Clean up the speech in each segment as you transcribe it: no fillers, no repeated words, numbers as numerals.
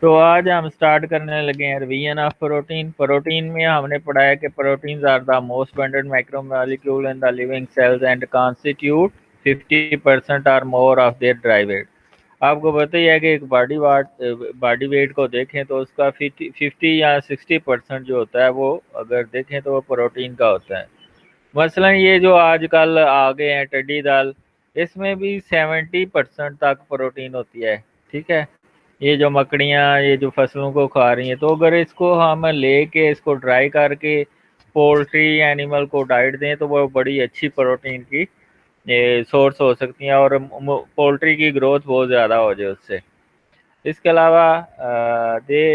तो आज हम स्टार्ट करने लगे हैं रिवीजन ऑफ प्रोटीन। प्रोटीन में हमने पढ़ा है कि proteins are the most abundant macromolecule in the living cells and constitute 50% और more of their dry weight. आपको पता ही है कि एक बॉडी वेट को देखें तो उसका 50 या 60% जो होता है वो अगर देखें तो वो प्रोटीन का होता है। मसलन ये जो आजकल आ गए हैं टिड्डी दाल, इसमें भी 70% तक प्रोटीन होती है। ठीक है, ये जो मकड़ियाँ ये जो फसलों को खा रही हैं, तो अगर इसको हम लेके इसको ड्राई करके पोल्ट्री एनिमल को डाइट दें तो वो बड़ी अच्छी प्रोटीन की सोर्स हो सकती हैं और पोल्ट्री की ग्रोथ बहुत ज़्यादा हो जाए उससे। इसके अलावा they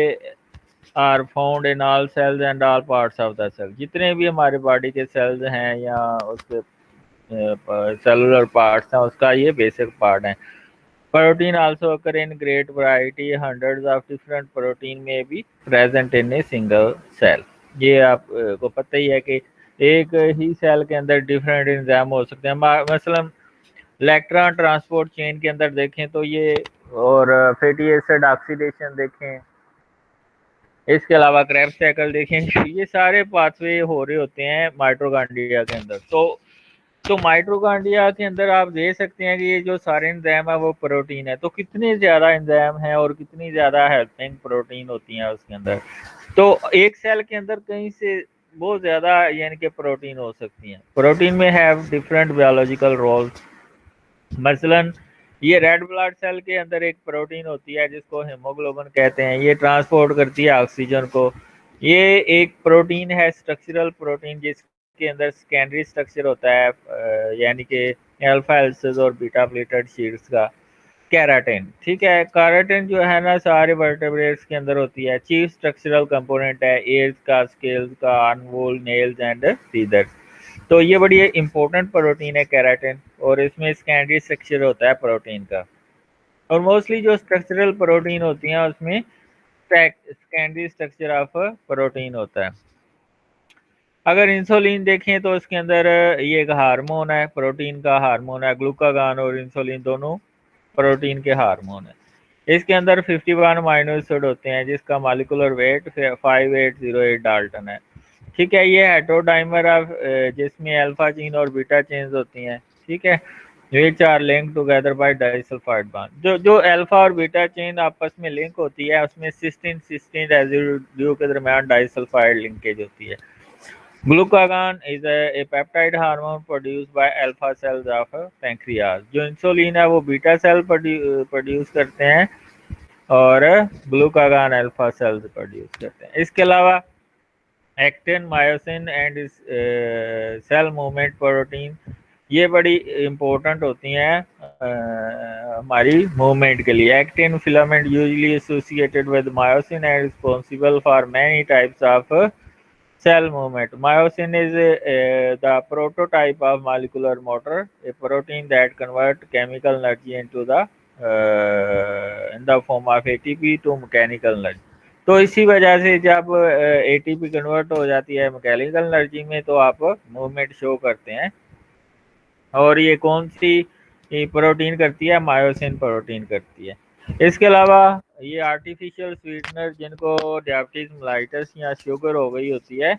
are found in all cells and all parts of the cell. जितने भी हमारे बॉडी के सेल्स हैं या उसके सेलुलर पार्ट्स हैं उसका ये बेसिक पार्ट है। Protein also occur in great variety, hundreds of different protein may be present in a single cell। ये आपको पता ही है कि एक ही सेल के अंदर डिफरेंट एंजाइम हो सकते हैं। मसलन इलेक्ट्रॉन ट्रांसपोर्ट चेन के अंदर देखें तो ये, और फैटी एसिड ऑक्सीडेशन देखें, इसके अलावा क्रेब्स साइकिल देखें, ये सारे पाथवे हो रहे होते हैं माइटोकॉन्ड्रिया के अंदर। तो माइटोकॉन्ड्रिया के अंदर आप देख सकते हैं कि ये जो सारे एंजाइम है वो प्रोटीन है। तो कितने ज़्यादा एंजाइम है और कितनी ज़्यादा हेल्पिंग प्रोटीन होती है उसके अंदर। तो एक सेल के अंदर कहीं से बहुत ज़्यादा यानी कि प्रोटीन हो सकती हैं। प्रोटीन में हैव डिफरेंट बायोलॉजिकल रोल्स। मसलन ये रेड ब्लड सेल के अंदर एक प्रोटीन होती है जिसको हेमोग्लोबिन कहते हैं, ये ट्रांसपोर्ट करती है ऑक्सीजन को। ये एक प्रोटीन है स्ट्रक्चरल प्रोटीन जिसके अंदर सेकेंडरी स्ट्रक्चर होता है यानी कि अल्फा हेलिसेस और बीटा प्लेटेड शीट्स का। केराटिन, ठीक है, केराटिन जो है ना सारे वर्टेब्रेट्स के अंदर होती है। चीफ स्ट्रक्चरल कंपोनेंट है एयर्स का, स्केल्स का, अनवोल, नेल्स एंड फीदर्स। तो ये बड़ी इंपॉर्टेंट प्रोटीन है केराटिन, और इसमें सेकेंडरी स्ट्रक्चर होता है प्रोटीन का। और मोस्टली जो स्ट्रक्चरल प्रोटीन होती हैं उसमें सेकेंडरी स्ट्रक्चर ऑफ प्रोटीन होता है। अगर इंसुलिन देखें तो इसके अंदर ये एक हार्मोन है, प्रोटीन का हार्मोन है। ग्लूकागॉन और इंसुलिन दोनों प्रोटीन के हार्मोन है। इसके अंदर 51 अमीनो एसिड होते हैं जिसका मॉलिक्यूलर वेट 5808 डाल्टन है। ठीक है, ये हेटेरोडाइमर ऑफ जिसमें अल्फा चेन और बीटा चेन्स होती हैं। ठीक है, which are link together by disulphide bond. जो अल्फा और बीटा चेन आपस में लिंक होती है उसमें सिस्टीन सिस्टीन रेसिड्यू के दरमियान डाइसल्फाइड लिंकेज होती है। Glucagon is a peptide hormone produced by alpha cells of pancreas. जो इंसुलिन है वो बीटा सेल प्रोड्यूस करते हैं और ग्लूकागॉन अल्फा सेल्स प्रोड्यूस करते हैं। इसके अलावा actin, myosin and cell movement protein ये बड़ी इंपॉर्टेंट होती हैं हमारी मूवमेंट के लिए। Actin filament usually associated with myosin and responsible for many types of cell movement. Myosin is the prototype of molecular motor, a protein that convert chemical energy into the in the form of ATP to mechanical energy। तो इसी वजह से जब ATP convert हो जाती है mechanical energy में तो आप मूवमेंट शो करते हैं। और ये कौन सी प्रोटीन करती है? मायोसिन प्रोटीन करती है। इसके अलावा ये आर्टिफिशियल स्वीटनर जिनको डायबिटीज मेलाइटस या शुगर हो गई होती है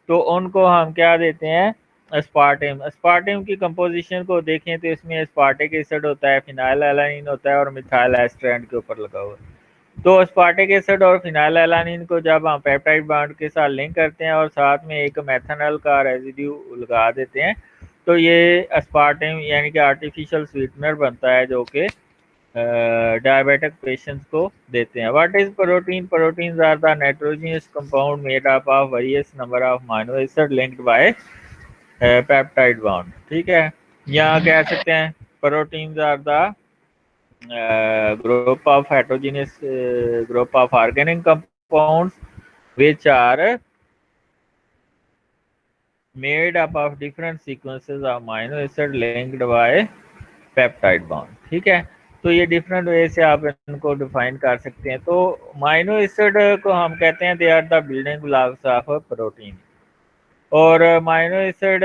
तो उनको हम क्या देते हैं? अस्पार्टिम। अस्पार्टिम की कंपोजिशन को देखें तो इसमें अस्पार्टिक एसिड होता है, फिनाइल एलानिन होता है और मिथाइल एस्ट्रेंड के ऊपर लगा हुआ है। तो अस्पार्टिक एसिड और फिनाइल एलानिन को जब हम पेप्टाइड बॉन्ड के साथ लिंक करते हैं और साथ में एक मेथनॉल का रेजिड्यू लगा देते हैं तो ये अस्पार्टिम यानी कि आर्टिफिशियल स्वीटनर बनता है जो कि डायबिटिक पेशेंट्स को देते हैं। What is protein? Proteins are the nitrogenous compound made up of various number of amino acid linked by peptide bond. ठीक है, यहाँ कह सकते हैं proteins are the group of heterogeneous group of organic compounds which are made up of different sequences of amino acid linked by peptide bond। ठीक है, तो ये डिफरेंट वे से आप इनको डिफाइन कर सकते हैं। तो अमीनो एसिड को हम कहते हैं they are the building blocks of protein. और अमीनो एसिड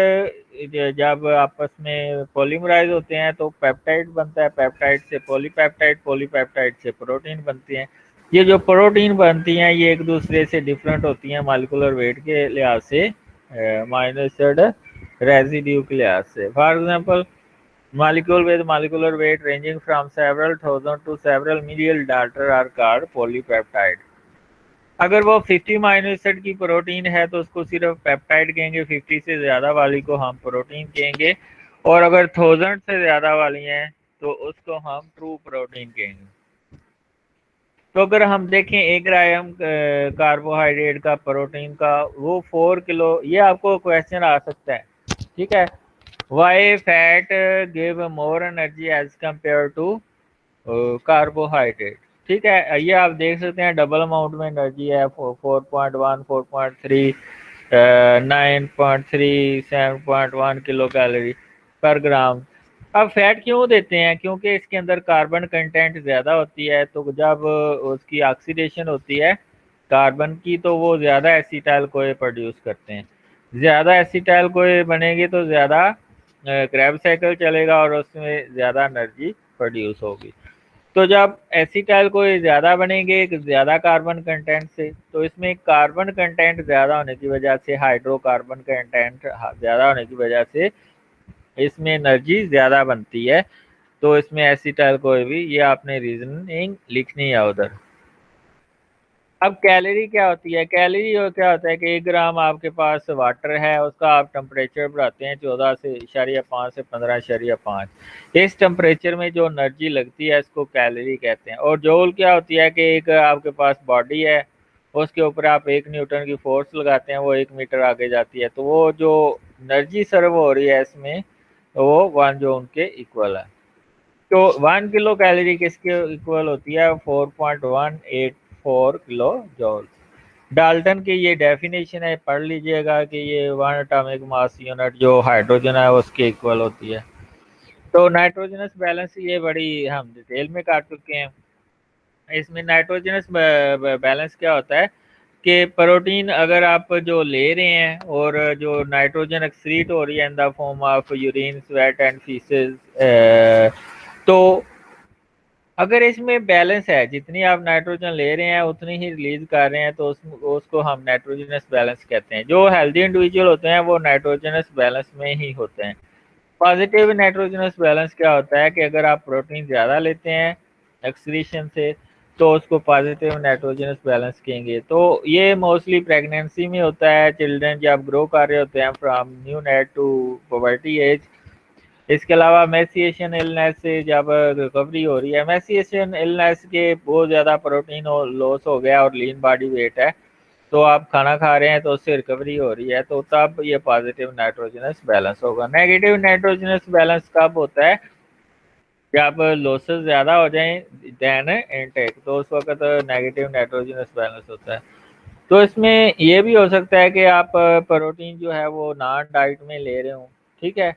जब आपस में पॉलीमराइज होते हैं तो पेप्टाइड बनता है, पेप्टाइड से पॉलीपेप्टाइड, पॉलीपेप्टाइड से प्रोटीन बनते हैं। ये जो प्रोटीन बनती हैं ये एक दूसरे से डिफरेंट होती हैं मालिकुलर वेट के लिहाज से, माइनसड रेजिड्यू के लिहाज से। For example molecule with molecular weight ranging from several thousand to several million डाल्टर are called polypeptide। अगर वो 50 अमीनो एसिड की प्रोटीन है तो उसको सिर्फ पेप्टाइड कहेंगे, 50 से ज्यादा वाली को हम प्रोटीन कहेंगे, और अगर 1000 से ज्यादा वाली हैं तो उसको हम ट्रू प्रोटीन कहेंगे। तो अगर हम देखें 1 ग्राम कार्बोहाइड्रेट का, प्रोटीन का, वो 4 किलो, ये आपको क्वेश्चन आ सकता है, ठीक है। Why fat give more energy as compare to carbohydrate, ठीक है। ये आप देख सकते हैं डबल अमाउंट में एनर्जी है, 4.1, 4.3, 9.3, 7.1 किलो कैलोरी पर ग्राम। अब फैट क्यों देते हैं? क्योंकि इसके अंदर कार्बन कंटेंट ज़्यादा होती है, तो जब उसकी ऑक्सीडेशन होती है कार्बन की तो वो ज़्यादा एसिटाइल कोए प्रोड्यूस करते हैं। ज़्यादा एसिटाइल कोए बनेंगे तो ज़्यादा क्रैब साइकिल चलेगा और उसमें ज़्यादा एनर्जी प्रोड्यूस होगी। तो जब एसिटाइल कोए ज़्यादा बनेंगे ज़्यादा कार्बन कंटेंट से, तो इसमें कार्बन कंटेंट ज़्यादा होने की वजह से, हाइड्रोकार्बन कंटेंट ज़्यादा होने की वजह से इसमें एनर्जी ज़्यादा बनती है। तो इसमें एसिटाइल कोई भी, ये आपने रीजनिंग लिखनी है उधर। अब कैलोरी क्या होती है? कैलोरी क्या होता है कि 1 ग्राम आपके पास वाटर है, उसका आप टेम्परेचर बढ़ाते हैं 14 से इशारिया 5 से 15.5। इस टेम्परेचर में जो एनर्जी लगती है इसको कैलोरी कहते हैं। और जूल क्या होती है कि एक आपके पास बॉडी है, उसके ऊपर आप 1 न्यूटन की फोर्स लगाते हैं, वो 1 मीटर आगे जाती है, तो वो जो एनर्जी सर्व हो रही है इसमें वो 1 जूल के इक्वल है। तो 1 किलो कैलोरी किसके इक्वल होती है? 4.184 किलो जॉल। डाल्टन की ये डेफिनेशन है, पढ़ लीजिएगा कि ये 1 एटॉमिक मास यूनिट जो हाइड्रोजन है उसके इक्वल होती है। तो नाइट्रोजनस बैलेंस ये बड़ी हम डिटेल में काट चुके हैं। इसमें नाइट्रोजनस बैलेंस क्या होता है कि प्रोटीन अगर आप जो ले रहे हैं और जो नाइट्रोजन एक्सक्रीट हो रही है in the form of urine, sweat and faeces, तो अगर इसमें बैलेंस है, जितनी आप नाइट्रोजन ले रहे हैं उतनी ही रिलीज कर रहे हैं, तो उसको हम नाइट्रोजनस बैलेंस कहते हैं। जो हेल्दी इंडिविजुअल होते हैं वो नाइट्रोजनस बैलेंस में ही होते हैं। पॉजिटिव नाइट्रोजनस बैलेंस क्या होता है कि अगर आप प्रोटीन ज़्यादा लेते हैं एक्सक्रीशन से तो उसको पॉजिटिव नाइट्रोजनस बैलेंस कहेंगे। तो ये मोस्टली प्रेगनेंसी में होता है, चिल्ड्रन जब ग्रो कर रहे होते हैं from neonate to puberty age. इसके अलावा मैसिएशन इलनेस से जब रिकवरी हो रही है, मैसिएशन इलनेस के बहुत ज़्यादा प्रोटीन लॉस हो गया और लीन बॉडी वेट है, तो आप खाना खा रहे हैं तो उससे रिकवरी हो रही है, तो तब ये पॉजिटिव नाइट्रोजनस बैलेंस होगा। नेगेटिव नाइट्रोजनस बैलेंस कब होता है? जब लॉसेस ज़्यादा हो जाएं देन इनटेक, तो उस वक्त नेगेटिव नाइट्रोजनस बैलेंस होता है। तो इसमें ये भी हो सकता है कि आप प्रोटीन जो है वो नॉन डाइट में ले रहे हो, ठीक है,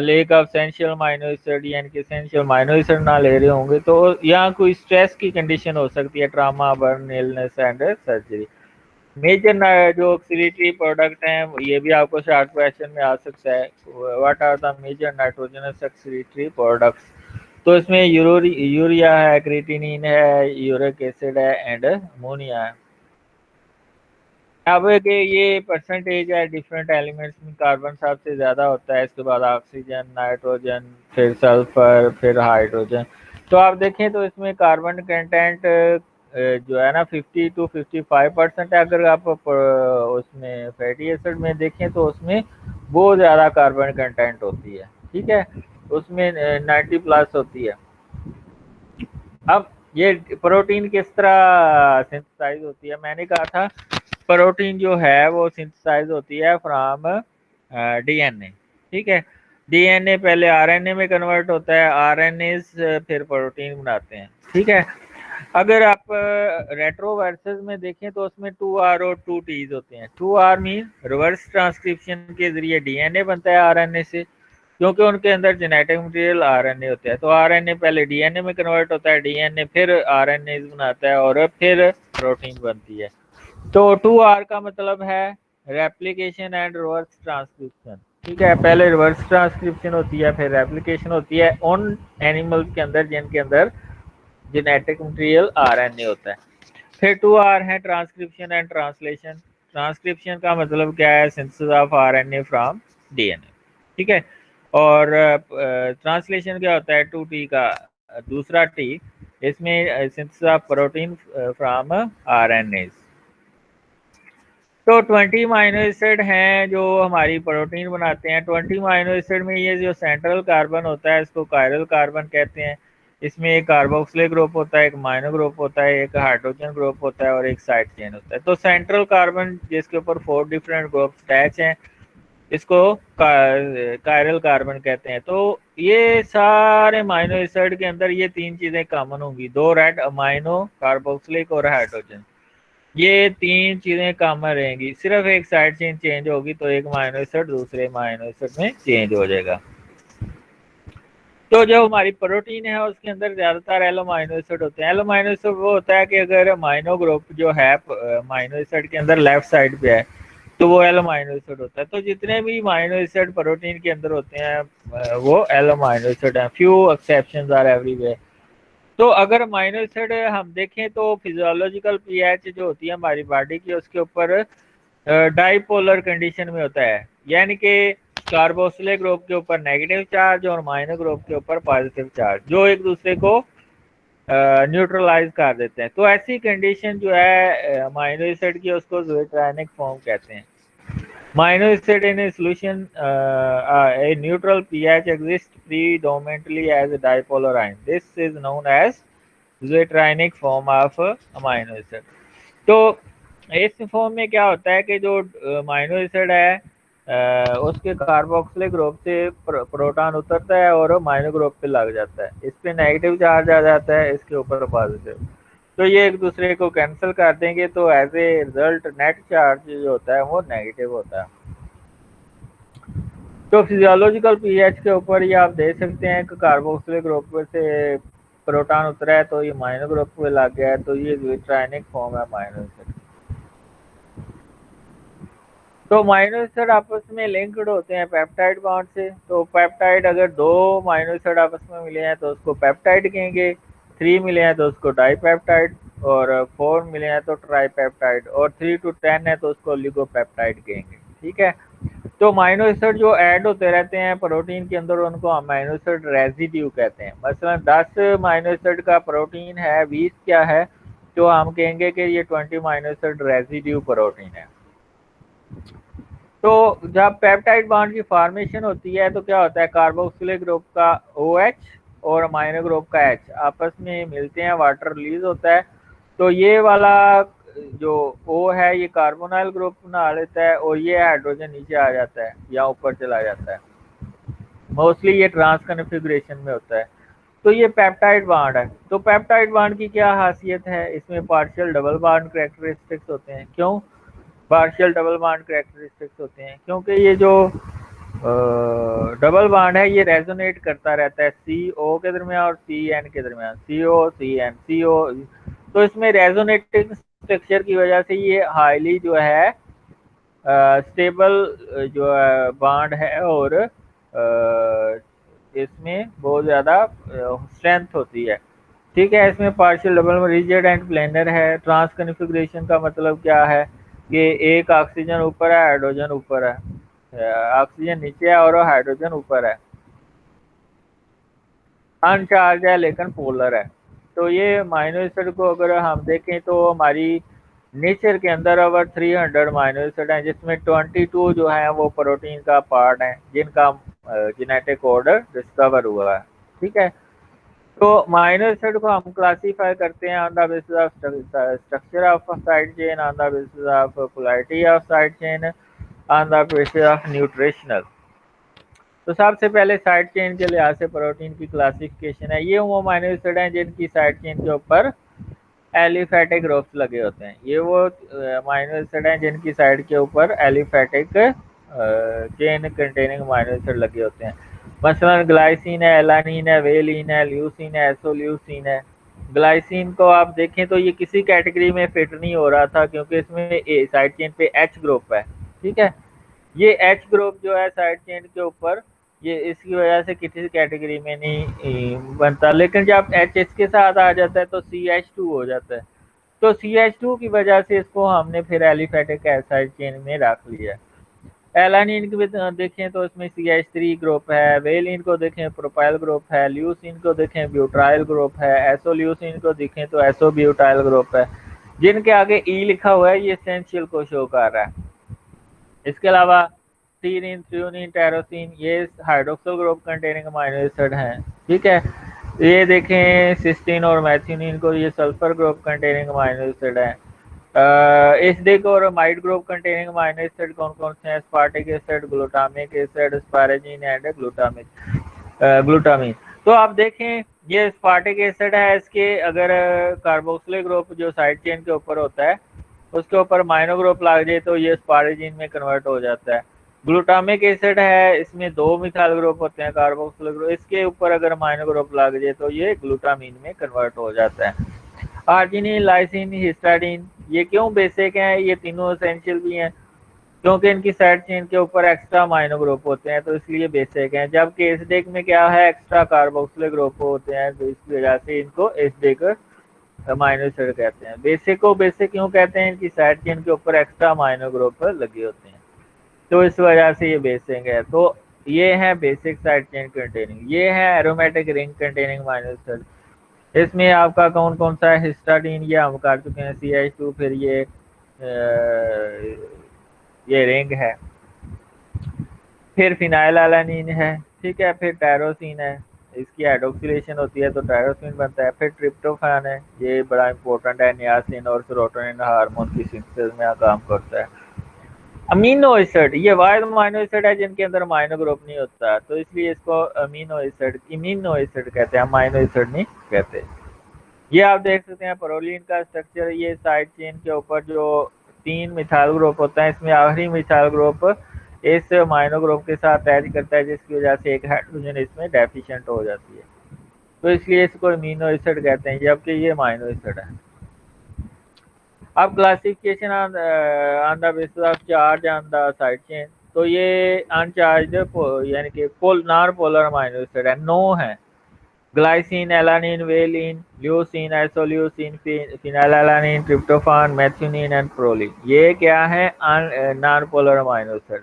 लेक ऑफ एसेंशियल माइनो एसिड यानी कि एसेंशियल माइनो एसिड ना ले रहे होंगे, तो यहाँ कोई स्ट्रेस की कंडीशन हो सकती है, trauma, burn, illness and surgery. Major जो ऑक्सीडेटिव प्रोडक्ट हैं ये भी आपको शॉर्ट क्वेश्चन में आ सकता है, what are the major nitrogenous oxidative products. तो इसमें यूरिया है, क्रिएटिनिन है, यूरिक एसिड है एंड अमोनिया है। अब कि ये परसेंटेज है डिफरेंट एलिमेंट्स में, कार्बन सबसे ज़्यादा होता है, इसके बाद ऑक्सीजन, नाइट्रोजन, फिर सल्फर, फिर हाइड्रोजन। तो आप देखें तो इसमें कार्बन कंटेंट जो है ना 50 to 55% है। अगर आप उसमें फैटी एसिड में देखें तो उसमें बहुत ज़्यादा कार्बन कंटेंट होती है, ठीक है, उसमें 90 प्लस होती है। अब ये प्रोटीन किस तरह सिंथेसाइज होती है? मैंने कहा था प्रोटीन जो है वो सिंथेसाइज होती है फ्रॉम डीएनए, ठीक है। डीएनए पहले आरएनए में कन्वर्ट होता है, आरएनए फिर प्रोटीन बनाते हैं, ठीक है। अगर आप रेट्रोवर्सेस में देखें तो उसमें 2R और 2T's होते हैं। 2R मीन रिवर्स ट्रांसक्रिप्शन के जरिए डीएनए बनता है आरएनए से, क्योंकि उनके अंदर जेनेटिक मटेरियल आरएनए होता है। तो आरएनए पहले डीएनए में कन्वर्ट होता है, डीएनए फिर आरएनए बनाता है और फिर प्रोटीन बनती है। तो 2R का मतलब है रेप्लिकेशन एंड रिवर्स ट्रांसक्रिप्शन, ठीक है। पहले रिवर्स ट्रांसक्रिप्शन होती है फिर रेप्लिकेशन होती है उन एनिमल्स के अंदर जिनके अंदर जेनेटिक मटेरियल आरएनए होता है। फिर 2R है ट्रांसक्रिप्शन एंड ट्रांसलेशन। ट्रांसक्रिप्शन का मतलब क्या है? Synthesis of RNA from DNA, ठीक है। और ट्रांसलेशन क्या होता है? 2T का दूसरा T, इसमें synthesis of protein from RNA. तो 20 अमाइनो एसिड हैं जो हमारी प्रोटीन बनाते हैं। 20 अमाइनो एसिड में ये जो सेंट्रल कार्बन होता है इसको कायरल कार्बन कहते हैं। इसमें एक कार्बोक्सिलिक ग्रुप होता है, एक अमाइनो ग्रुप होता है, एक हाइड्रोजन ग्रुप होता है और एक साइड चेन होता है। तो सेंट्रल कार्बन जिसके ऊपर 4 डिफरेंट ग्रुप्स अटैच हैं इसको कायरल कार्बन कहते हैं। तो ये सारे अमाइनो एसिड के अंदर ये तीन चीजें कॉमन होंगी, दो रेड अमाइनो, कार्बोक्सिलिक और हाइड्रोजन। ये तीन चीजें कॉमन रहेंगी, सिर्फ एक साइड चेन चेंज होगी तो एक अमाइनो एसिड दूसरे अमाइनो एसिड में चेंज हो जाएगा। तो जो हमारी प्रोटीन है उसके अंदर ज्यादातर एलो अमाइनो एसिड होते हैं। एलो अमाइनो एसिड वो होता है कि अगर अमाइनो ग्रुप जो है अमाइनो एसिड के अंदर लेफ्ट साइड पे है तो वो एलो अमाइनो एसिड होता है। तो जितने भी अमाइनो एसिड प्रोटीन के अंदर होते हैं वो एलो अमाइनो एसिड है। Few exceptions are everywhere. तो अगर अमाइनो एसिड हम देखें तो फिजियोलॉजिकल पीएच जो होती है हमारी बॉडी की उसके ऊपर डाइपोलर कंडीशन में होता है, यानी कि कार्बोक्सिलिक ग्रुप के ऊपर नेगेटिव चार्ज और अमाइनो ग्रुप के ऊपर पॉजिटिव चार्ज जो एक दूसरे को न्यूट्रलाइज कर देते हैं। तो ऐसी कंडीशन जो है अमाइनो एसिड की उसको ज़्विट्रायनिक फॉर्म कहते हैं। Amino acid in a solution, a neutral pH exists predominantly as a dipolar ion. This is known as zwitterionic form of amino acid. तो इस फॉर्म में क्या होता है कि जो अमाइनो एसिड है उसके कार्बोक्सिलिक ग्रुप से प्रोटॉन उतरता है और अमाइनो ग्रुप पे लग जाता है। इस पे नेगेटिव चार्ज आ जाता है, इसके ऊपर पॉजिटिव। तो ये एक दूसरे को कैंसिल कर देंगे तो as a result net charge जो होता है वो नेगेटिव होता है। तो फिजियोलॉजिकल पीएच के ऊपर ये आप देख सकते हैं कि कार्बोक्सिलिक ग्रुप से प्रोटॉन उतरा है तो ये अमाइनो ग्रुप पे लग गया है, तो ये ज़्विट्रायनिक फॉर्म है अमाइनो एसिड। तो अमाइनो एसिड आपस में लिंक्ड होते हैं पेप्टाइड बॉन्ड से। तो पेप्टाइड अगर दो अमाइनो एसिड आपस में मिले हैं तो उसको पेप्टाइड कहेंगे, 3 मिले हैं तो उसको डाईपेप्टाइड, और 4 मिले हैं तो ट्राईपेप्टाइड, और 3 to 10 है तो उसको ओलिगोपेप्टाइड कहेंगे, ठीक है। तो अमाइनो एसिड जो ऐड होते रहते हैं प्रोटीन के अंदर उनको अमाइनो एसिड रेजिड्यू कहते हैं। मसलन 10 अमाइनो एसिड का प्रोटीन है, 20 क्या है, तो हम कहेंगे कि ये 20 अमाइनो एसिड रेजिड्यू प्रोटीन है। तो जब पेप्टाइड बॉन्ड की फॉर्मेशन होती है तो क्या होता है, कार्बोक्सिलिक ग्रुप का OH और अमाइनो ग्रुप का H आपस में मिलते हैं, वाटर रिलीज होता है। तो ये वाला जो O है ये कार्बोनाइल ग्रुप बना लेता है और ये हाइड्रोजन नीचे आ जाता है या ऊपर चला जाता है। मोस्टली ये ट्रांस कन्फिग्रेशन में होता है। तो ये पेप्टाइड बॉन्ड है। तो पेप्टाइड बॉन्ड की क्या खासियत है? इसमें पार्शियल डबल बॉन्ड कैरेक्टरिस्टिक्स होते हैं। क्यों पार्शियल डबल बॉन्ड कैरेक्टरिस्टिक्स होते हैं? क्योंकि ये जो डबल बॉन्ड है ये रेजोनेट करता रहता है CO के दरमियान और CN के दरमियान, CO CN CO। तो इसमें रेजोनेटिंग स्ट्रक्चर की वजह से ये हाईली जो है स्टेबल जो बॉन्ड है और इसमें बहुत ज़्यादा स्ट्रेंथ होती है, ठीक है। इसमें partial double rigid and planar है। ट्रांस कन्फिग्रेशन का मतलब क्या है कि एक ऑक्सीजन ऊपर है, हाइड्रोजन ऊपर है, ऑक्सीजन नीचे है और हाइड्रोजन ऊपर है, अनचार्ज है लेकिन पोलर है। तो ये अमाइनो एसिड को अगर हम देखें तो हमारी नेचर के अंदर ओवर 300 अमाइनो एसिड हैं जिसमें 22 जो है वो प्रोटीन का पार्ट है जिनका जेनेटिक ऑर्डर डिस्कवर हुआ है, ठीक है। तो अमाइनो एसिड को हम क्लासीफाई करते हैं on the basis of structure of side chain, on the basis of polarity of side chain, on the basis of nutritional. तो सबसे पहले साइड चेन के लिहाज से प्रोटीन की क्लासिफिकेशन है। ये वो अमाइनो एसिड हैं जिनकी साइड चेन के ऊपर एलिफेटिक ग्रुप्स लगे होते हैं। ये वो अमाइनो एसिड हैं जिनकी साइड के ऊपर aliphatic chain containing amino acid लगे होते हैं। मसलन ग्लाइसिन है, एलानिन है, वेलिन है, ल्यूसिन है, एसोल्यूसिन है। ग्लाइसिन को आप देखें तो ये किसी कैटेगरी में फिट नहीं हो रहा था क्योंकि इसमें साइड चेन पे H ग्रुप है, ठीक है। ये H ग्रुप जो है साइड चेन के ऊपर ये इसकी वजह से किसी कैटेगरी में नहीं बनता। लेकिन जब एच के साथ आ जाता है तो CH2 हो जाता है। तो CH2 की वजह से इसको हमने फिर एलिफेटिक एसाइड चेन में रख लिया। एलानिन को भी देखें तो इसमें CH3 ग्रुप है, वेलिन को देखें प्रोपाइल ग्रुप है, ल्यूसिन को देखें ब्यूटाइल ग्रुप है, एसोल्यूसिन को देखें तो एसोब्यूटाइल ग्रुप है। जिनके आगे ई लिखा हुआ है ये एसेंशियल को शो कर रहा है। इसके अलावा सीरिन, थ्रियोनिन, टेरोसिन ये hydroxyl group containing amino acid हैं। ठीक है, ये देखें सिस्टीन और मैथ्यूनिन को, ये sulphur group containing amino acid है। एसिडिक और amide group containing amino acid कौन कौन से हैं? Aspartic acid, glutamic acid, asparagine and glutamine. तो आप देखें ये एस्पार्टिक एसिड है, इसके अगर कार्बोक्सिलिक ग्रुप जो साइड चेन के ऊपर होता है उसके ऊपर अमीनो ग्रुप लग जाए तो ये एस्पारेजिन में कन्वर्ट हो जाता है। ग्लूटामिक एसिड है, इसमें 2 मिथाइल ग्रुप होते हैं कार्बोक्सिलिक ग्रुप, इसके ऊपर अगर अमीनो ग्रुप लग जाए तो ये ग्लूटामिन में कन्वर्ट हो जाता है। आर्जिनिन, लाइसिन, हिस्टाडीन ये क्यों बेसिक हैं? ये तीनों एसेंशियल भी हैं क्योंकि इनकी साइड चेन के ऊपर एक्स्ट्रा अमीनो ग्रुप होते हैं तो इसलिए बेसिक हैं। जबकि एसिडिक में क्या है? एक्स्ट्रा कार्बोक्सिलिक ग्रुप होते हैं तो इसकी वजह से इनको एसिडिक अमीनो एसिड कहते हैं। बेसिक को बेसिक क्यों कहते हैं? इनकी साइड चेन के ऊपर एक्स्ट्रा अमीनो ग्रुप लगे होते हैं तो इस वजह से ये बेसिक है। तो ये है बेसिक साइड चेन कंटेनिंग। ये है aromatic ring containing amino acid. इसमें आपका कौन कौन सा है? हिस्टाडीन ये हम कर चुके हैं, CH2, फिर ये रिंग है, फिर फिनाइलएलानिन है। ठीक है, फिर टायरोसिन है, इसकी हाइड्रोक्सिलेशन होती है तो टायरोसिन बनता है। फिर ट्रिप्टोफैन है, ये बड़ा इंपॉर्टेंट है, नियासिन और सेरोटोनिन हार्मोन की सिंथेसिस में काम करता है। अमीनो एसिड ये वाहिद अमीनो एसिड है जिनके अंदर अमीनो ग्रुप नहीं होता तो इसलिए इसको अमीनो एसिड इमिनो एसिड कहते हैं, अमीनो एसिड नहीं कहते। ये आप देख सकते हैं प्रोलीन का स्ट्रक्चर, ये साइड चेन के ऊपर जो 3 मिथाइल ग्रुप होता है इसमें आखिरी मिथाइल ग्रुप इस अमीनो ग्रुप के साथ अटैच करता है जिसकी वजह से एक हाइड्रोजन इसमें डेफिशिएंट हो जाती है तो इसलिए इसको अमीनो एसिड कहते हैं, जबकि ये अमीनो एसिड है। अब classification on the basis of charge on the side chain, तो ये अनचार्ज यानी कि नॉन पोलर अमीनो एसिड है, नो है। Glycine, alanine, valine, leucine, isoleucine, phenylalanine, tryptophan, methionine and proline ये क्या है? Non polar amino acid.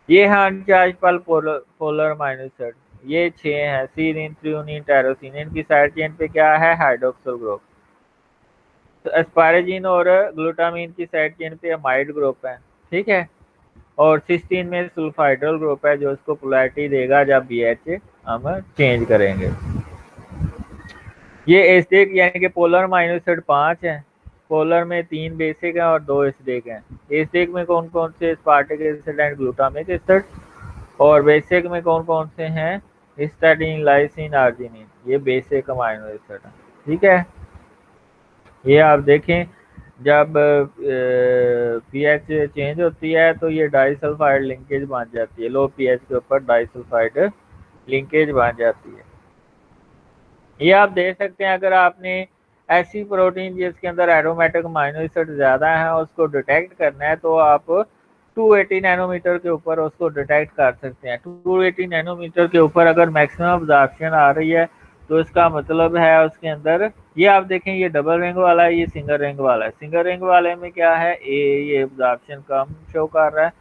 ये है अनचार्ज पोलर अमीनो एसिड, ये 6 हैं, सीरिन, थ्रियोनिन, टायरोसिन। इनकी साइड चेन पे क्या है? Hydroxyl group. तो एस्पारेजिन और ग्लूटामिन की साइड चेन पे अमाइड ग्रुप है। ठीक है, और सिस्टीन में सल्फाइड्रल ग्रुप है जो इसको पोलैरिटी देगा जब BH हम चेंज करेंगे। ये एसिडिक यानी कि पोलर अमीनो एसिड 5 है, पोलर में 3 बेसिक है और 2 एसिडिक हैं। एसिडिक में कौन कौन से? Aspartic acid and glutamic acid. और बेसिक में कौन कौन से हैं? हिस्टाडीन, लाइसिन, आर्जिनिन ये बेसिक अमीनो एसिड है। ठीक है, ये आप देखें जब पीएच चेंज होती है तो ये डाइसल्फाइड लिंकेज बन जाती है, लो पीएच के ऊपर डाइसल्फाइड लिंकेज बन जाती है। ये आप देख सकते हैं अगर आपने ऐसी प्रोटीन जिसके अंदर एरोमेटिक अमीनो एसिड ज़्यादा है उसको डिटेक्ट करना है तो आप 280 नैनोमीटर के ऊपर उसको डिटेक्ट कर सकते हैं। 280 नैनोमीटर के ऊपर अगर मैक्सिमम अब्जॉर्प्शन आ रही है तो इसका मतलब है उसके अंदर, ये आप देखें ये डबल रिंग वाला है, ये सिंगल रिंग वाला है। सिंगल रिंग वाले में क्या है? ये अब्जॉर्प्शन कम शो कर रहा है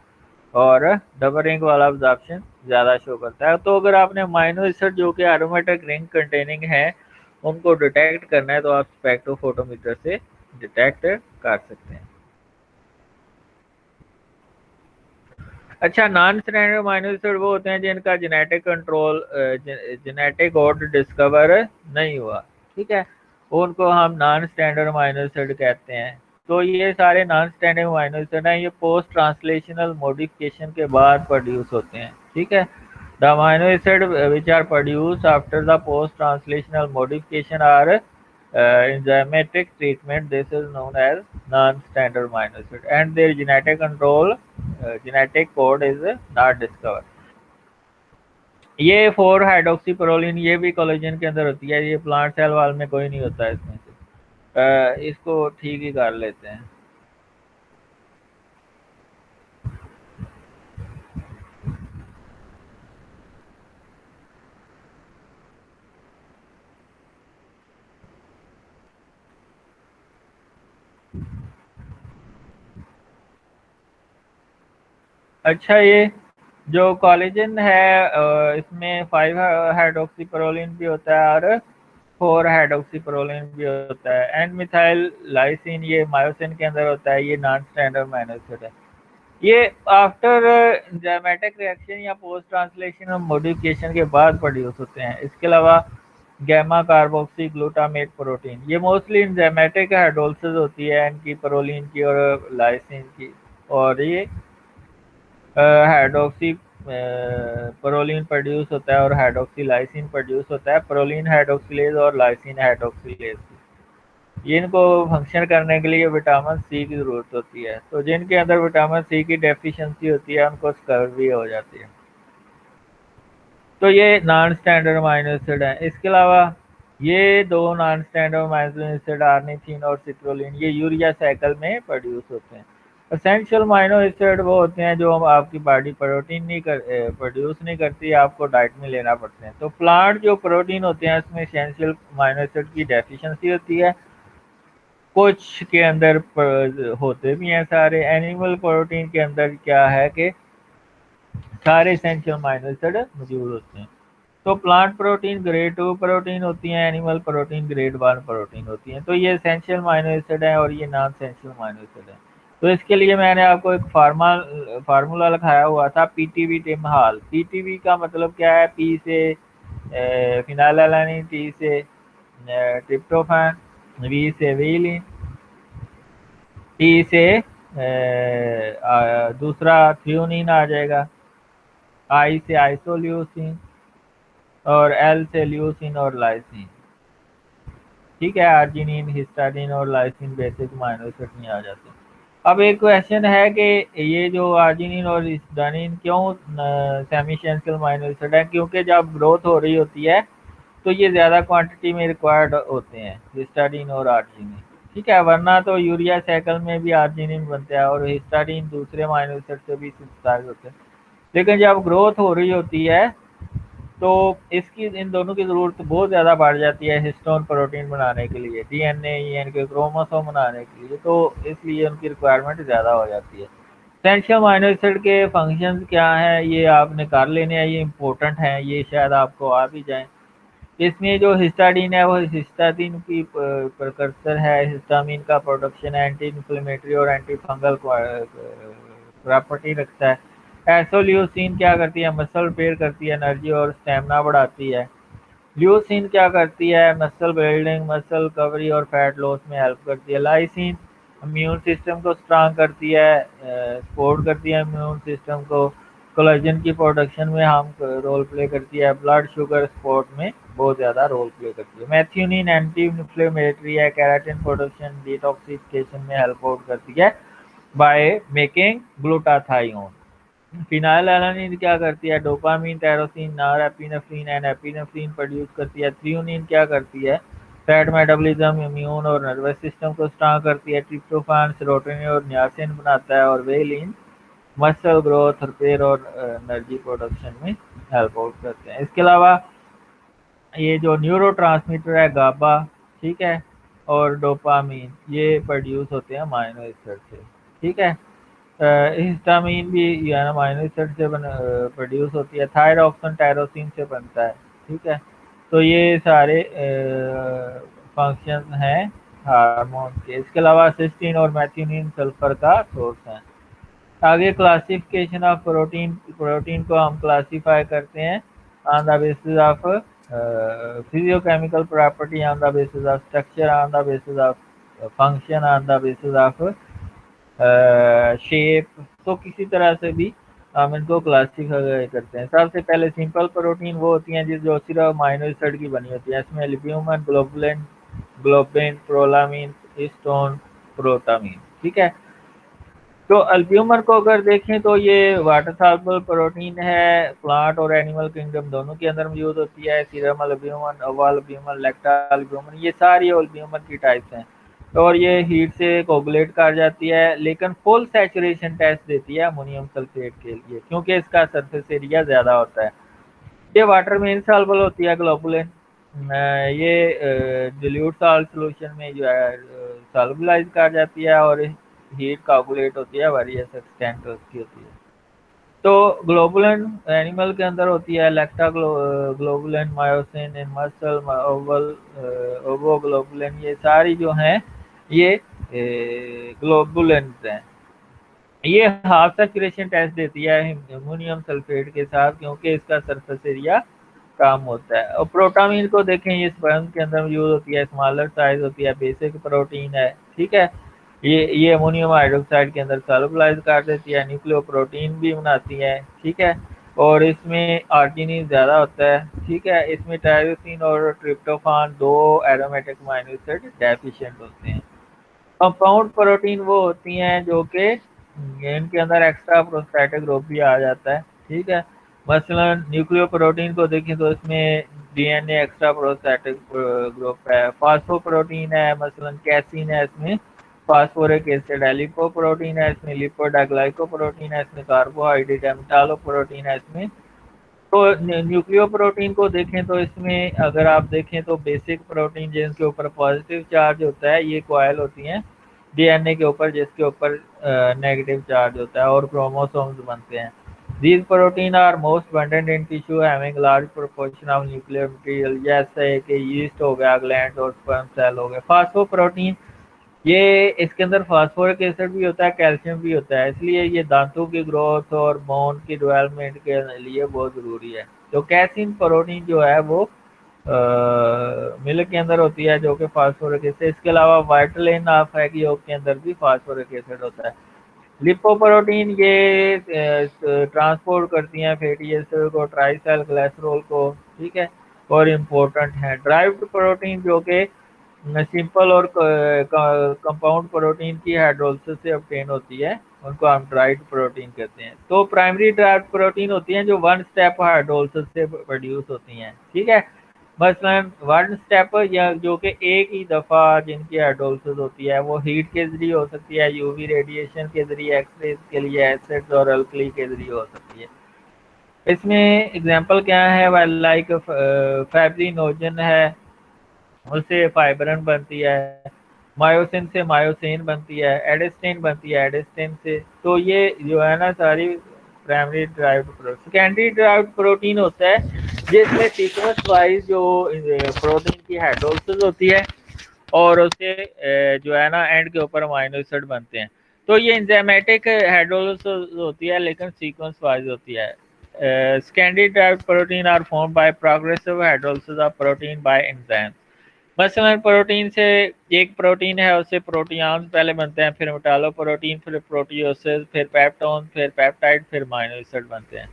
और डबल रिंग वाला अब्जॉर्प्शन ज़्यादा शो करता है। तो अगर आपने अमीनो एसिड जो कि एरोमेटिक रिंग कंटेनिंग है उनको डिटेक्ट करना है तो आप स्पेक्ट्रोफोटोमीटर से डिटेक्ट कर सकते हैं। अच्छा, नॉन स्टैंडर्ड अमीनो एसिड वो होते हैं जिनका genetic control genetic code discover नहीं हुआ। ठीक है, उनको हम नॉन स्टैंडर्ड अमीनो एसिड कहते हैं। तो ये सारे नॉन स्टैंडर्ड अमीनो एसिड हैं, ये पोस्ट ट्रांसलेशनल मॉडिफिकेशन के बाद प्रोड्यूस होते हैं। ठीक है, the amino acid which are produce after the post translational modification are enzymatic treatment, this is known as non-standard amino acid and their genetic control genetic code is not discovered। ये 4 हाइड्रोक्सीप्रोलिन ये भी collagen के अंदर होती है, ये plant cell wall में कोई नहीं होता है इसमें से। इसको ठीक ही कर लेते हैं। अच्छा, ये जो कोलेजन है इसमें 5 हाइड्रोक्सीप्रोलिन भी होता है और 4 हाइड्रोक्सीप्रोलिन भी होता है। एंड मिथाइल लाइसिन ये मायोसिन के अंदर होता है, ये नॉन स्टैंडर्ड अमीनो एसिड है। ये आफ्टर एंजाइमेटिक रिएक्शन या पोस्ट ट्रांसलेशन और मॉडिफिकेशन के बाद प्रोड्यूस होते हैं। इसके अलावा गैमा कार्बोक्सी ग्लूटामेट प्रोटीन, ये मोस्टली एंजाइमेटिक हाइड्रोलिसिस होती है इनकी, प्रोलीन की और लाइसिन की। और ये हाइड्रोक्सी प्रोलीन प्रोड्यूस होता है और हाइड्रोक्सी लाइसिन प्रोड्यूस होता है। प्रोलीन हाइड्रोक्सिलेज और लाइसिन हाइड्रोक्सिलेज, ये इनको फंक्शन करने के लिए विटामिन सी की ज़रूरत होती है। तो जिनके अंदर विटामिन सी की डेफिशिएंसी होती है उनको स्कर्वी हो जाती है। तो ये नॉन स्टैंडर्ड अमीनो एसिड है। इसके अलावा ये दो नॉन स्टैंडर्ड अमीनो एसिड आर्निथिन और सिट्रोलिन, ये यूरिया साइकिल में प्रोड्यूस होते हैं। एसेंशियल अमीनो एसिड वो होते हैं जो आपकी बॉडी प्रोटीन नहीं प्रोड्यूस नहीं करती, आपको डाइट में लेना पड़ते हैं। तो प्लांट जो प्रोटीन होते हैं उसमें एसेंशियल अमीनो एसिड की डेफिशिएंसी होती है, कुछ के अंदर होते भी हैं सारे। एनिमल प्रोटीन के अंदर क्या है कि सारे एसेंशियल अमीनो एसिड मौजूद होते हैं। तो प्लांट प्रोटीन ग्रेड 2 प्रोटीन होती हैं, एनिमल प्रोटीन ग्रेड 1 प्रोटीन होती हैं। तो ये एसेंशियल अमीनो एसिड है और ये नॉन एसेंशियल अमीनो एसिड है। तो इसके लिए मैंने आपको एक फार्मूला लिखाया हुआ था, पीटीवी टिम हाल। पीटीवी का मतलब क्या है? पी से फिनाइलएलानाइन, टी से ट्रिप्टोफैन, वी से वेलिन, टी से दूसरा थ्रियोनिन आ जाएगा, आई से आइसोल्यूसिन और एल से ल्यूसिन और लाइसिन। ठीक है, आर्जिनिन, हिस्टाडीन और लाइसिन बेसिक अमीनो एसिड में आ जाते हैं। अब एक क्वेश्चन है कि ये जो आर्जिनिन और हिस्टाडीन क्यों सेमी एसेंशियल अमीनो एसिड है? क्योंकि जब ग्रोथ हो रही होती है तो ये ज़्यादा क्वांटिटी में रिक्वायर्ड होते हैं, हिस्टाडीन और आर्जिनिन। ठीक है, वरना तो यूरिया साइकिल में भी आर्जिनिन बनता है और हिस्टाडीन दूसरे अमीनो एसिड से भी सिंथेसाइज होते हैं। लेकिन जब ग्रोथ हो रही होती है तो इसकी इन दोनों की ज़रूरत बहुत ज़्यादा बढ़ जाती है हिस्टोन प्रोटीन बनाने के लिए, डीएनए यानी कि क्रोमोसोम बनाने के लिए, तो इसलिए उनकी रिक्वायरमेंट ज़्यादा हो जाती है। एसेंशियल अमीनो एसिड के फंक्शंस क्या हैं ये आपने कर लेने हैं, ये इंपॉर्टेंट हैं, ये शायद आपको आ भी जाएं। इसमें जो हिस्टाडीन है वो हिस्टाडीन की प्रिकर्सर है, हिस्टामिन का प्रोडक्शन एंटी इन्फ्लेमेटरी और एंटी फंगल प्रॉपर्टी रखता है। एसोल्यूसिन क्या करती है? मसल रिपेयर करती है, एनर्जी और स्टेमिना बढ़ाती है। ल्यूसिन क्या करती है? मसल बिल्डिंग, मसल कवरी और फैट लॉस में हेल्प करती है। लाइसिन इम्यून सिस्टम को स्ट्रांग करती है, सपोर्ट करती है इम्यून सिस्टम को। कोलेजन की प्रोडक्शन में हम रोल प्ले करती है। ब्लड शुगर सपोर्ट में बहुत ज़्यादा रोल प्ले करती है। मैथ्यूनिन एंटी इन्फ्लेमेटरी है, केराटिन प्रोडक्शन डिटॉक्सिफिकेशन में हेल्प आउट करती है बाय मेकिंग ग्लूटाथायोन। फिनाइलएलानाइन क्या करती है? Dopamine, tyrosine, norepinephrine and epinephrine produce करती है। थ्रियोनिन क्या करती है? फैट मेटाबॉलिज्म, इम्यून और नर्वस सिस्टम को स्ट्रॉन्ग करती है। ट्रिप्टोफैन सेरोटोनिन और नियासिन बनाता है और वेलिन मसल ग्रोथ, रिपेयर और एनर्जी प्रोडक्शन में हेल्प आउट करते हैं। इसके अलावा ये जो न्यूरोट्रांसमीटर है गाबा, ठीक है, और डोपामीन, ये प्रोड्यूस होते हैं अमीनो एसिड से। ठीक है, हिस्टामिन भी अमीनो एसिड से प्रोड्यूस होती है। थायरॉक्सिन टायरोसिन से बनता है। ठीक है, तो ये सारे फंक्शन हैं हार्मोन के। इसके अलावा सिस्टीन और मैथ्यूनिन सल्फर का सोर्स है। आगे क्लासिफिकेशन ऑफ प्रोटीन, प्रोटीन को हम क्लासीफाई करते हैं on the basis of physicochemical property, on the basis of structure, on the basis of function, on the basis of shape. तो किसी तरह से भी हम इनको क्लासीफाई करते हैं। सबसे पहले सिंपल प्रोटीन वो होती हैं जो सिर्फ अमीनो एसिड की बनी होती है। इसमें albumin, globulin, globin, prolamin, histone, protamine. ठीक है, तो अल्ब्यूमिन को अगर देखें तो ये वाटर सॉल्युबल प्रोटीन है, प्लांट और एनिमल किंगडम दोनों के अंदर मौजूद होती है। Serum albumin, ovalbumin, lactalbumin, ये सारी अल्ब्यूमिन की टाइप्स हैं। और ये हीट से कोगुलेट कर जाती है, लेकिन फुल सैचुरेशन टेस्ट देती है अमोनियम सल्फेट के लिए क्योंकि इसका सरफेस एरिया ज़्यादा होता है। ये वाटर में इनसॉल्युबल होती है ग्लोबुलिन, ये डिल्यूट सॉल्ट सॉल्यूशन में जो है सॉल्युबलाइज कर जाती है और हीट कोगुलेट होती है, वेरियस एक्सटेंट उसकी होती है। तो ग्लोबुलिन एनिमल के अंदर होती है, लैक्टा ग्लोबुलिन, मायोसिन इन मसल, ओवोग्लोबुलिन, ये सारी जो हैं ये ग्लोबुलिन हैं। ये हाफ सैचुरेशन टेस्ट देती है अमोनियम सल्फेट के साथ, क्योंकि इसका सरफेस एरिया कम होता है। और प्रोटामीन को देखें, ये स्पर्म के अंदर यूज होती है, स्मॉलर साइज होती है, बेसिक प्रोटीन है, ठीक है। ये अमोनियम हाइड्रोक्साइड के अंदर सॉल्युबलाइज कर देती है, न्यूक्लियो प्रोटीन भी बनाती है, ठीक है। और इसमें आर्जिनिन ज़्यादा होता है, ठीक है। इसमें टायरोसिन और ट्रिप्टोफान, दो एरोमेटिक अमीनो एसिड डेफिशिएंट होते हैं। कंपाउंड प्रोटीन वो होती हैं जो कि इनके अंदर एक्स्ट्रा प्रोस्टैटिक ग्रुप भी आ जाता है, ठीक है। मसलन न्यूक्लियो प्रोटीन को देखें तो इसमें डीएनए एक्स्ट्रा प्रोस्टैटिक ग्रुप है। फास्फोप्रोटीन है, मसलन कैसीन है, इसमें फास्फोरिक एसिड है। लिपोप्रोटीन है, इसमें लिपिड है। ग्लाइकोप्रोटीन है, इसमें कार्बोहाइड्रेट है। मेटालोप्रोटीन है, इसमें तो न्यूक्लियो प्रोटीन को देखें तो इसमें अगर आप देखें तो बेसिक प्रोटीन जिनके ऊपर पॉजिटिव चार्ज होता है, ये कॉइल होती हैं डीएनए के ऊपर, जिसके ऊपर नेगेटिव चार्ज होता है, और क्रोमोसोम्स बनते हैं। These protein are most abundant in tissue having large proportion of nuclear material, जैसे कि यीस्ट हो गया, ग्लैंड और स्पर्म सेल हो गए। फास्फोप्रोटीन, ये इसके अंदर फास्फोरिक एसिड भी होता है, कैल्शियम भी होता है, इसलिए ये दांतों की ग्रोथ और बोन की डेवलपमेंट के लिए बहुत ज़रूरी है। तो कैसिन प्रोटीन जो है वो मिल्क के अंदर होती है, जो कि फास्फोरिक एसिड। इसके अलावा वाइटलिन ऑफ एग योग के अंदर भी फास्फोरिक एसिड होता है। लिपोप्रोटीन ये ट्रांसपोर्ट करती हैं फैटी एसिड को, ट्राइसेल कोलेस्ट्रॉल को, ठीक है, और इम्पोर्टेंट है। ड्राइव्ड प्रोटीन जो कि सिंपल और कंपाउंड प्रोटीन की हाइड्रोलिसिस से ऑब्टेन होती है, उनको हम ड्राइड प्रोटीन कहते हैं। तो प्राइमरी ड्राइव्ड प्रोटीन होती हैं जो वन स्टेप हाइड्रोलिसिस से प्रोड्यूस होती हैं, ठीक है। मसलन वन स्टेप या जो कि एक ही दफ़ा जिनकी हाइड्रोलिसिस होती है, वो हीट के जरिए हो सकती है, यूवी रेडिएशन के जरिए, एक्सरेज के लिए एसिड्स और अल्कली के जरिए हो सकती है। इसमें एग्जांपल क्या है, लाइक फैब्रिनोजन है, उससे फाइब्रिन बनती है। मायोसिन से मायोसिन बनती है। एडेस्टिन बनती है एडेस्टिन से। तो ये जो है ना सारी primary derived protein. Secondary derived protein होता है जिसमें सीक्वेंस वाइज जो प्रोटीन की हाइड्रोलिसिस होती है और उससे जो है ना एंड के ऊपर अमीनो एसिड बनते हैं। तो ये एंजाइमेटिक हाइड्रोलिसिस होती है लेकिन सीक्वेंस वाइज होती है। Secondary derived protein are form by progressive hydrolysis of protein by enzyme. मसलन प्रोटीन से एक प्रोटीन है, उससे प्रोटियान्स पहले बनते हैं, फिर मेटालो प्रोटीन, फिर प्रोटियोसिस, फिर पेप्टोन, फिर पेप्टाइड, फिर अमीनो एसिड बनते हैं।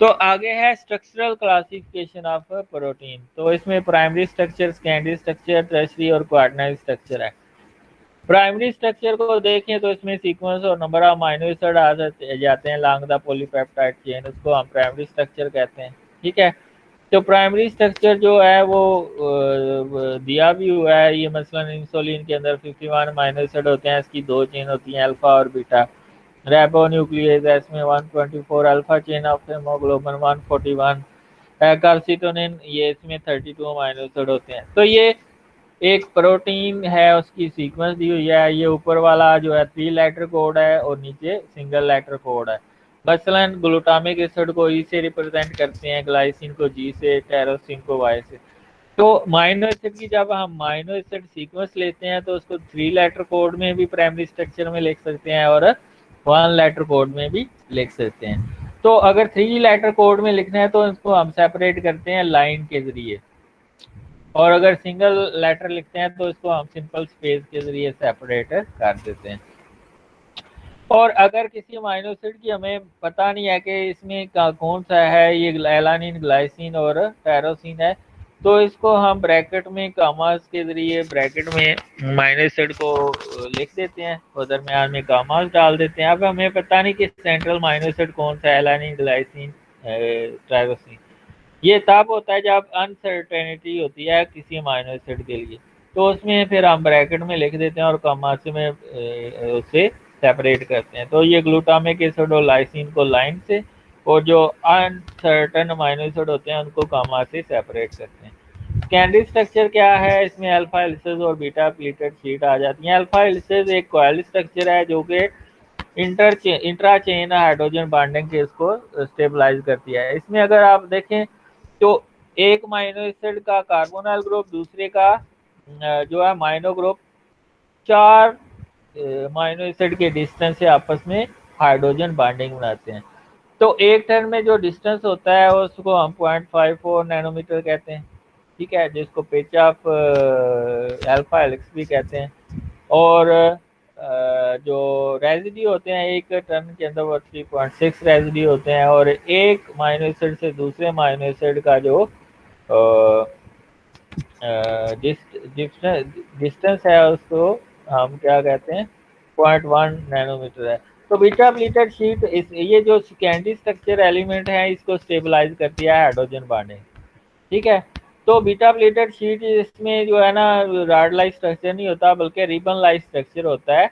तो आगे है स्ट्रक्चरल क्लासिफिकेशन ऑफ प्रोटीन। तो इसमें primary structure, secondary structure, tertiary और क्वाटरनरी स्ट्रक्चर है। प्राइमरी स्ट्रक्चर को देखें तो इसमें सीक्वेंस और नंबर ऑफ अमीनो एसिड आ जाते हैं लॉन्ग द पॉलीपेप्टाइड चेन, उसको हम प्राइमरी स्ट्रक्चर कहते हैं, ठीक है। तो प्राइमरी स्ट्रक्चर जो है वो दिया भी हुआ है। ये मसलन इंसुलिन के अंदर 51 अमीनो एसिड होते हैं, इसकी दो चेन होती हैं, अल्फा और बीटा। रेबो न्यूक्लियस है, इसमें 124 अल्फा चेन ऑफ हेमोग्लोबिन, 141 कार्सिटोनिन, ये इसमें 32 अमीनो एसिड होते हैं। तो ये एक प्रोटीन है, उसकी सीक्वेंस दी हुई है। ये ऊपर वाला जो है 3 लेटर कोड है और नीचे सिंगल लेटर कोड है। मसलन ग्लूटामिक एसिड को ई से रिप्रेजेंट करते हैं, ग्लाइसिन को जी से, टेरोसिन को वाई से। तो माइनो एसिड की जब हम माइनो एसिड सीक्वेंस लेते हैं तो उसको 3 लेटर कोड में भी प्राइमरी स्ट्रक्चर में लिख सकते हैं और 1 लेटर कोड में भी लिख सकते हैं। तो अगर 3 लेटर कोड में लिखना है तो इसको हम सेपरेट करते हैं लाइन के जरिए, और अगर सिंगल लेटर लिखते हैं तो इसको हम सिंपल स्पेस के जरिए सेपरेट कर देते हैं। और अगर किसी अमीनो एसिड की हमें पता नहीं है कि इसमें कौन सा है, ये एलानिन, ग्लाइसिन और टायरोसिन है, तो इसको हम ब्रैकेट में कामास के जरिए ब्रैकेट में अमीनो एसिड को लिख देते हैं और दरमियान में कामास डाल देते हैं। अब हमें पता नहीं कि सेंट्रल अमीनो एसिड कौन सा है, एलानिन, ग्लाइसिन, टायरोसिन। ये तब होता है जब अनसर्टेनिटी होती है किसी अमीनो एसिड के लिए, तो उसमें फिर हम ब्रैकेट में लिख देते हैं और कॉमास में उसे सेपरेट करते हैं। तो ये ग्लूटामिक एसिड और लाइसिन को लाइन से, और जो अनसर्टन अमीनो एसिड होते हैं उनको कॉमा से सेपरेट करते हैं। सेकेंडरी स्ट्रक्चर क्या है, इसमें अल्फा हेलिसेस और बीटा प्लीटेड शीट आ जाती हैं। अल्फा हेलिसेस एक कॉइल स्ट्रक्चर है जो कि इंट्रा चेन हाइड्रोजन बॉन्डिंग के इसको स्टेबलाइज करती है। इसमें अगर आप देखें तो एक माइनो एसिड का कार्बोनाइल ग्रुप दूसरे का जो है माइनो ग्रुप 4 माइनो एसिड के डिस्टेंस से आपस में हाइड्रोजन बॉन्डिंग बनाते हैं। तो एक टर्न में जो डिस्टेंस होता है उसको हम 0.54 नैनोमीटर कहते हैं, ठीक है, जिसको पिच ऑफ अल्फा हेलिक्स भी कहते हैं। और जो रेजिड्यू होते हैं एक टर्न के अंदर वो 3.6 रेजिड्यू होते हैं। और एक माइनो एसिड से दूसरे माइनो एसिड का जो डिस्टेंस है उसको हम क्या कहते हैं, 0.1 नैनोमीटर है। तो बीटा प्लीटेड शीट ये जो सेकेंडरी स्ट्रक्चर एलिमेंट है इसको स्टेबलाइज करती है हाइड्रोजन बॉन्डिंग, ठीक है। तो बीटा प्लेटेड शीट इसमें जो है ना रॉड लाइक स्ट्रक्चर नहीं होता बल्कि रिबन लाइक स्ट्रक्चर होता है,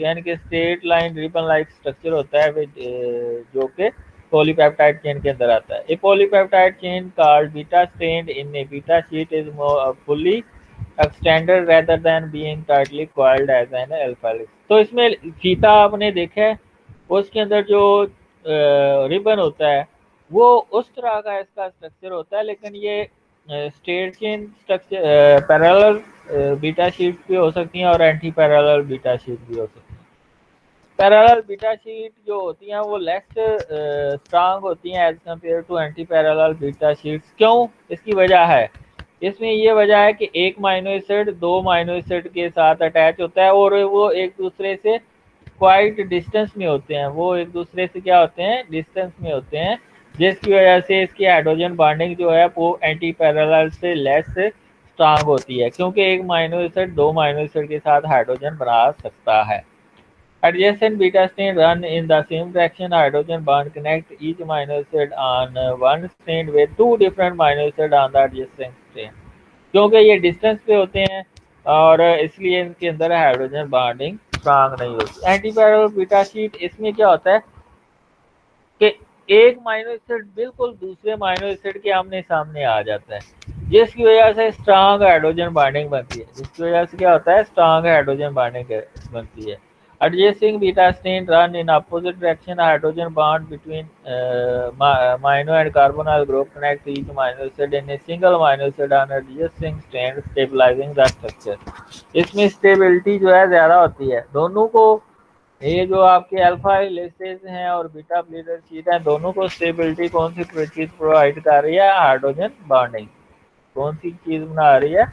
यानी कि straight line ribbon like structure होता है जो कि पॉलीपेप्टाइड चेन के अंदर आता है। A polypeptide chain called beta strand in a beta sheet is fully extended rather than being tightly coiled as an alpha helix. तो इसमें फीता आपने देखा है, उसके अंदर जो रिबन होता है वो उस तरह का इसका स्ट्रक्चर होता है, लेकिन ये straight chain structure parallel beta sheet भी हो सकती हैं और एंटी पैरेलल बीटा शीट भी हो सकती हैं। पैरेलल बीटा शीट जो होती हैं वो लेस स्ट्रांग होती हैं as compare to anti parallel beta sheets. क्यों? इसकी वजह है, इसमें ये वजह है कि एक माइनो एसिड दो माइनो एसिड के साथ अटैच होता है और वो एक दूसरे से क्वाइट डिस्टेंस में होते हैं, वो एक दूसरे से क्या होते हैं, डिस्टेंस में होते हैं, जिसकी वजह से इसकी हाइड्रोजन बॉन्डिंग जो है वो एंटी पैरेलल से लेस स्ट्रांग होती है, क्योंकि एक माइनो एसिड दो माइनो एसिड के साथ हाइड्रोजन बना सकता है। Adjacent beta strand run in the same direction. Hydrogen bond connect each amino acid on one strand with two different amino acid on the adjacent strand. क्योंकि ये डिस्टेंस पे होते हैं और इसलिए इनके अंदर हाइड्रोजन बॉन्डिंग स्ट्रांग नहीं होती। एंटी पैरेलल बीटा शीट इसमें क्या होता है कि एक माइनो एसिड बिल्कुल दूसरे माइनो एसिड के आमने सामने आ जाता है, जिसकी वजह से स्ट्रांग हाइड्रोजन बॉन्डिंग बनती है, जिसकी वजह से क्या होता है, स्ट्रांग हाइड्रोजन बॉन्डिंग बनती है। Adjacent beta strand run in opposite direction. Hydrogen bond between amino and carbonyl group connect each amino acid in a single amino acid on adjacent strand, stabilizing the structure. इसमें stability जो है ज्यादा होती है दोनों को। ये जो आपके अल्फा हेलिसेस हैं और बीटा प्लीटेड शीट है, दोनों को स्टेबिलिटी कौन सी चीज प्रोवाइड कर रही है, हाइड्रोजन बॉन्डिंग। कौन सी चीज बना रही है,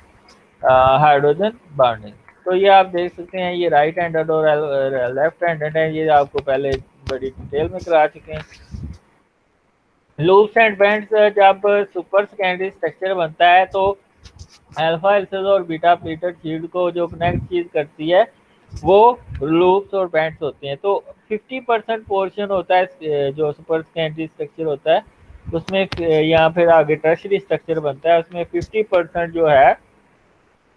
हाइड्रोजन बॉन्डिंग। तो ये आप देख सकते हैं, ये राइट हैंडेड और लेफ्ट हैंडेड है, ये आपको पहले बड़ी डिटेल में करा चुके हैं। लूप्स एंड बैंड्स जब सुपर सेकेंडरी स्ट्रक्चर बनता है तो अल्फा हेलिसेस और बीटा प्लीटेड शीट को जो कनेक्ट चीज करती है वो लूप्स और बैंड्स होते हैं। तो 50% पोर्शन होता है जो सुपर सेकेंडरी स्ट्रक्चर होता है उसमें, या फिर आगे टर्शियरी स्ट्रक्चर बनता है उसमें 50% जो है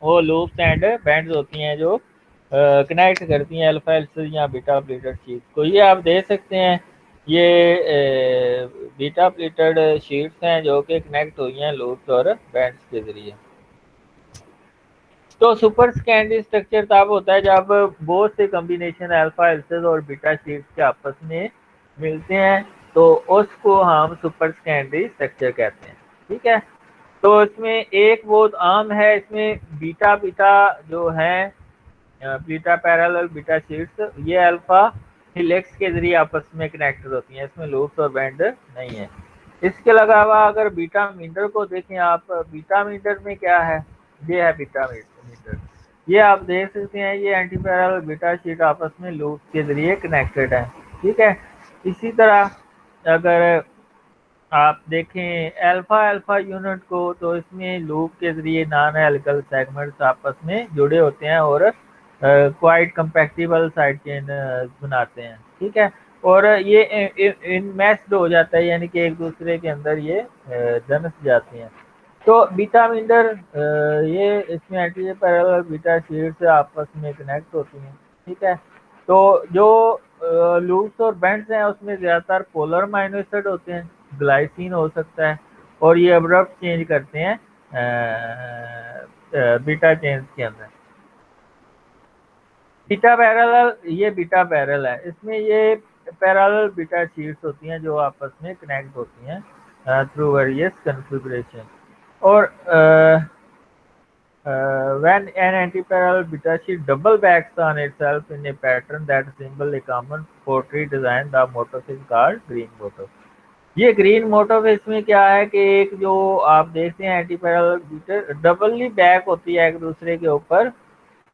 वो लूप्स एंड बैंड्स होती हैं जो कनेक्ट करती हैं अल्फा हेलिसेस या बीटा प्लीटेड शीट को। ये आप देख सकते हैं, ये बीटा प्लीटेड शीट्स हैं जो कि कनेक्ट हुई हैं लूप्स और बैंड्स के जरिए। तो सुपर सेकेंडरी स्ट्रक्चर तब होता है जब बहुत से कॉम्बिनेशन अल्फा हेलिसेस और बीटा शीट्स के आपस में मिलते हैं, तो उसको हम सुपर सेकेंडरी स्ट्रक्चर कहते हैं, ठीक है। तो इसमें एक बहुत आम है, इसमें बीटा बीटा जो है बीटा पैरेलल बीटा शीट्स, ये अल्फा हेलिक्स के जरिए आपस में कनेक्टेड होती हैं, इसमें लूप्स और बैंड नहीं है। इसके अलावा अगर बीटा मीटर को देखें आप, बीटा मीटर में क्या है, ये है बीटा मीटर, ये आप देख सकते हैं, ये एंटी पैरेलल बीटा शीट आपस में लूप के जरिए कनेक्टेड है, ठीक है। इसी तरह अगर आप देखें अल्फा अल्फा यूनिट को, तो इसमें लूप के जरिए नॉन हेलिकल सेगमेंट्स आपस में जुड़े होते हैं और क्वाइट कंपैक्टिबल साइड चेन बनाते हैं, ठीक है। और ये इनमेस्ड हो जाता है, यानी कि एक दूसरे के अंदर ये धंस जाती हैं। तो बीटा मीटर ये इसमें एंटी पैरेलल बीटा शीट्स आपस में कनेक्ट होती हैं, ठीक है। तो जो लूप्स और बेंड्स हैं उसमें ज़्यादातर पोलर अमीनो एसिड होते हैं, ग्लाइसिन हो सकता है, और ये अब्रप्ट चेंज करते हैं बीटा चेन्स के अंदर, बीटा पैरेलल, ये बीटा पैरेलल है, इसमें ये पैरेलल बीटा शीट्स होती हैं जो आपस में कनेक्ट होती हैं थ्रू वेरियस कॉन्फ़िगरेशन। और when an anti-parallel beta sheet double backs on itself in a pattern that resembles a common pottery design, the motif is called green motif। ये green motive इसमें क्या है कि एक जो आप देखते हैं एंटी पैरेलल बीटा डबली बैक होती है एक दूसरे के ऊपर,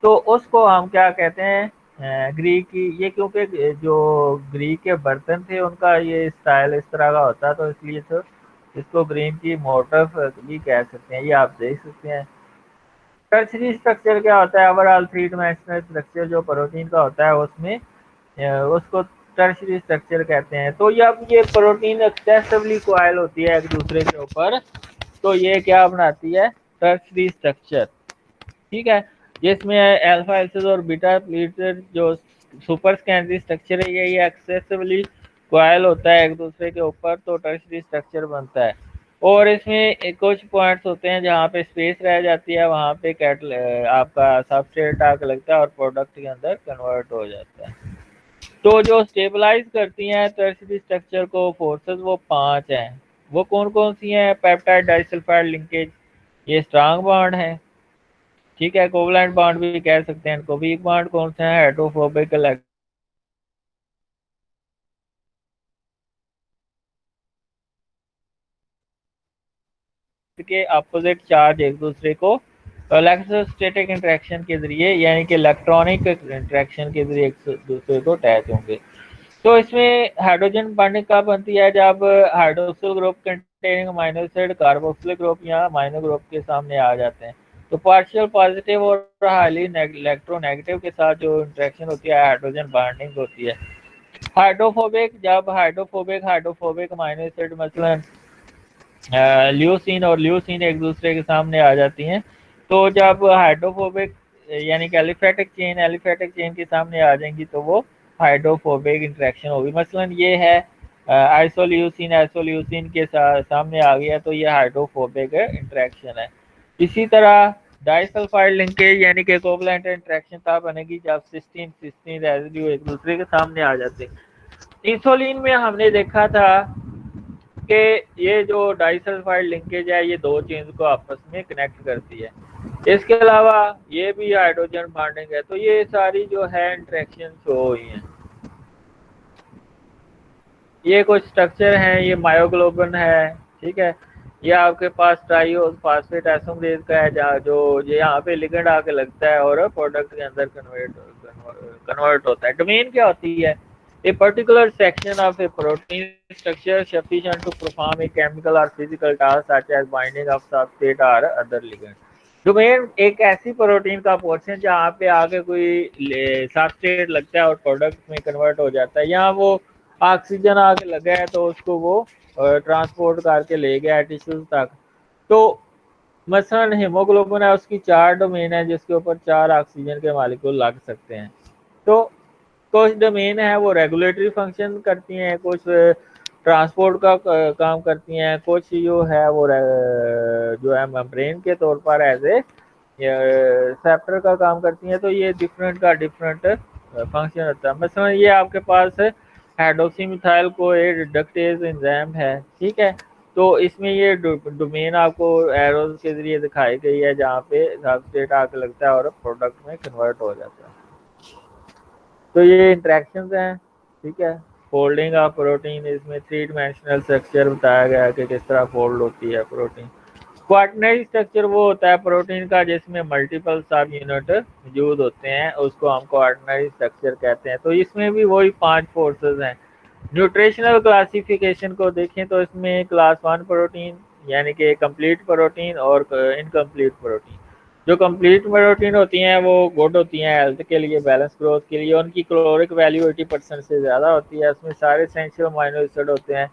तो उसको हम क्या कहते हैं ग्रीक की, ये क्योंकि जो ग्रीक के बर्तन थे उनका ये स्टाइल इस तरह का होता है, तो इसलिए तो इसको ग्रीन की मोटिव भी कह सकते हैं। ये आप देख सकते हैं। टर्शरी स्ट्रक्चर क्या होता है, ओवरऑल थ्री डायमेंशनल स्ट्रक्चर जो प्रोटीन का होता है उसमें उसको टर्शरी स्ट्रक्चर कहते हैं। तो जब ये प्रोटीन एक्सेसिवली कॉइल होती है एक दूसरे के ऊपर, तो ये क्या बनाती है, टर्शरी स्ट्रक्चर। ठीक है, जिसमें अल्फा हेलिसेस और बीटा प्लीटेड जो सुपर सेकेंडरी स्ट्रक्चर है ये एक्सेसिवली कॉइल होता है एक दूसरे के ऊपर, तो टर्शरी स्ट्रक्चर बनता है। और इसमें कुछ पॉइंट्स होते हैं जहाँ पे स्पेस रह जाती है, वहाँ पे आपका सबस्ट्रेट आके लगता है और प्रोडक्ट के अंदर कन्वर्ट हो जाता है। तो जो स्टेबलाइज करती हैं टर्शरी स्ट्रक्चर को फोर्सेस, वो 5 हैं। वो कौन कौन सी हैं, पेप्टाइड डाइसल्फाइड लिंकेज, ये स्ट्रांग बॉन्ड है। ठीक है, कोवलेंट बॉन्ड भी कह सकते हैं इनको। वीक बॉन्ड कौन से हैं, हाइड्रोफोबिक के अपोजिट चार्ज एक दूसरे को इलेक्ट्रोस्टैटिक इंटरेक्शन के जरिए यानी कि इलेक्ट्रॉनिक इंटरेक्शन के जरिए एक दूसरे को अटैच होंगे। तो इसमें हाइड्रोजन बॉन्डिंग कब बनती है, जब hydroxyl group containing amino acid carboxylic group या अमीनो ग्रुप के सामने आ जाते हैं। तो पार्शियल पॉजिटिव और हाईली इलेक्ट्रोनेगेटिव के साथ जो इंटरेक्शन होती है हाइड्रोजन बॉन्डिंग होती है। हाइड्रोफोबिक, जब हाइड्रोफोबिक अमीनो एसिड मसलन ल्यूसीन और ल्यूसीन एक दूसरे के सामने आ जाती हैं, तो जब हाइड्रोफोबिक यानी कि एलिफेटिक चेन के सामने आ जाएंगी तो वो हाइड्रोफोबिक इंटरेक्शन होगी। मसलन ये है आइसोल्यूसिन के सामने आ गया तो ये हाइड्रोफोबिक इंटरेक्शन है। इसी तरह डाइसल्फाइड लिंकेज यानी कि कोवलेंट इंटरेक्शन तब बनेगी जब सिस्टीन सिस्टीन रेजिड्यू एक दूसरे के सामने आ जाते हैं। इंसुलिन में हमने देखा था कि ये जो डाइसल्फाइड लिंकेज है ये दो चेन्स को आपस में कनेक्ट करती है। इसके अलावा ये भी हाइड्रोजन बॉन्डिंग है। तो ये सारी जो है इंटरेक्शन शो हुई हैं। ये कुछ स्ट्रक्चर हैं, ये मायोग्लोबिन है। ठीक है, ये आपके पास ट्राइओस फास्फेट आइसोमरेज का है जहाँ जो यहाँ पे लिगेंड आके लगता है और प्रोडक्ट के अंदर कन्वर्ट होता है। डोमेन क्या होती है, a particular section of a protein structure sufficient to perform a chemical or physical task such as binding of substrate or other ligand। Domain एक ऐसी प्रोटीन का पोर्शन जहाँ पे आगे कोई सबस्ट्रेट लगता है और प्रोडक्ट में कन्वर्ट हो जाता है। यहाँ वो ऑक्सीजन आके लगा है तो उसको वो ट्रांसपोर्ट करके ले गया टिश्यूज तक। तो मसलन हीमोग्लोबिन है, उसकी 4 डोमेन है जिसके ऊपर 4 ऑक्सीजन के मालिक्यूल लग सकते हैं। तो कुछ डोमेन है वो रेगुलेटरी फंक्शन करती हैं, कुछ ट्रांसपोर्ट का काम करती हैं, कुछ जो है वो जो है मेम्ब्रेन के तौर पर एज ए सेप्टर का काम करती हैं। तो ये डिफरेंट का डिफरेंट फंक्शन होता है। मसलन ये आपके पास हाइड्रोक्सी मिथाइल को रिडक्टेज एंजाइम है। ठीक है, तो इसमें ये डोमेन आपको एरोज के जरिए दिखाई गई है जहाँ पे सबस्ट्रेट आके लगता है और प्रोडक्ट में कन्वर्ट हो जाता है। तो ये इंटरेक्शंस हैं। ठीक है, फोल्डिंग ऑफ प्रोटीन, इसमें थ्री डायमेंशनल स्ट्रक्चर बताया गया है कि किस तरह फोल्ड होती है प्रोटीन। क्वाटरनरी स्ट्रक्चर वो होता है प्रोटीन का जिसमें मल्टीपल सब यूनिट मौजूद होते हैं, उसको हम क्वाटरनरी स्ट्रक्चर कहते हैं। तो इसमें भी वही 5 फोर्सेस हैं। न्यूट्रिशनल क्लासिफिकेशन को देखें तो इसमें क्लास 1 प्रोटीन यानी कि कंप्लीट प्रोटीन और इनकम्प्लीट प्रोटीन। जो कंप्लीट प्रोटीन होती हैं वो गुड होती हैं हेल्थ के लिए, बैलेंस ग्रोथ के लिए। उनकी कैलोरिक वैल्यू 80% से ज़्यादा होती है। उसमें सारे एसेंशियल अमीनो एसिड होते हैं।